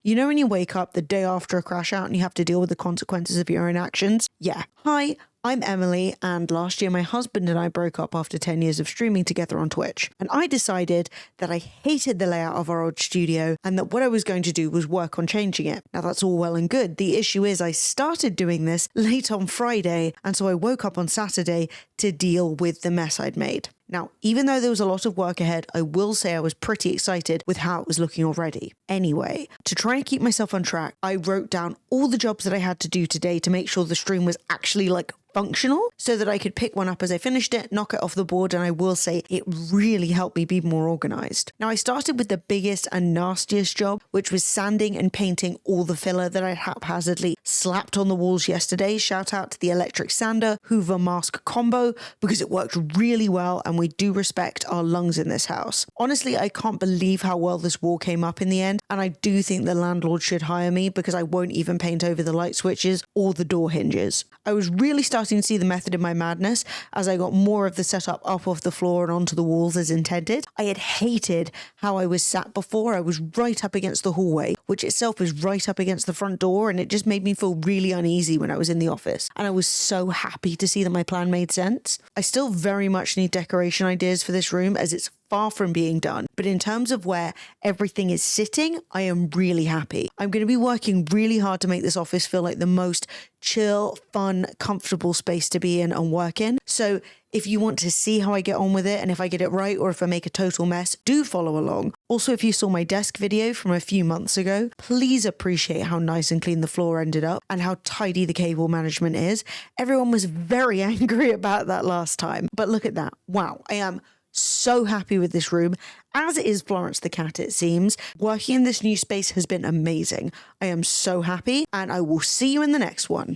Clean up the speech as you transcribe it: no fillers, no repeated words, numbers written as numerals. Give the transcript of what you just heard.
You know when you wake up the day after a crash out and you have to deal with the consequences of your own actions? Yeah. Hi, I'm Emily, and last year my husband and I broke up after 10 years of streaming together on Twitch. And I decided that I hated the layout of our old studio and that what I was going to do was work on changing it. Now that's all well and good. The issue is I started doing this late on Friday, and so I woke up on Saturday to deal with the mess I'd made. Now, even though there was a lot of work ahead, I will say I was pretty excited with how it was looking already. Anyway, to try and keep myself on track, I wrote down all the jobs that I had to do today to make sure the stream was actually functional so that I could pick one up as I finished it, knock it off the board, and I will say it really helped me be more organized. Now, I started with the biggest and nastiest job, which was sanding and painting all the filler that I haphazardly slapped on the walls yesterday. Shout out to the electric sander Hoover mask combo because it worked really well and we do respect our lungs in this house. Honestly, I can't believe how well this wall came up in the end, and I do think the landlord should hire me because I won't even paint over the light switches or the door hinges. I was really starting to see the method in my madness as I got more of the setup up off the floor and onto the walls as intended. I had hated how I was sat before. I was right up against the hallway, which itself was right up against the front door, and it just made me feel really uneasy when I was in the office. And I was so happy to see that my plan made sense. I still very much need decoration ideas for this room as it's far from being done, but in terms of where everything is sitting, I am really happy. I'm going to be working really hard to make this office feel like the most chill, fun, comfortable space to be in and work in. So if you want to see how I get on with it and if I get it right or if I make a total mess, do follow along. Also, if you saw my desk video from a few months ago, please appreciate how nice and clean the floor ended up and how tidy the cable management is. Everyone was very angry about that last time, but look at that. Wow, I am so happy with this room, as is Florence the cat, it seems. Working in this new space has been amazing. I am so happy, and I will see you in the next one.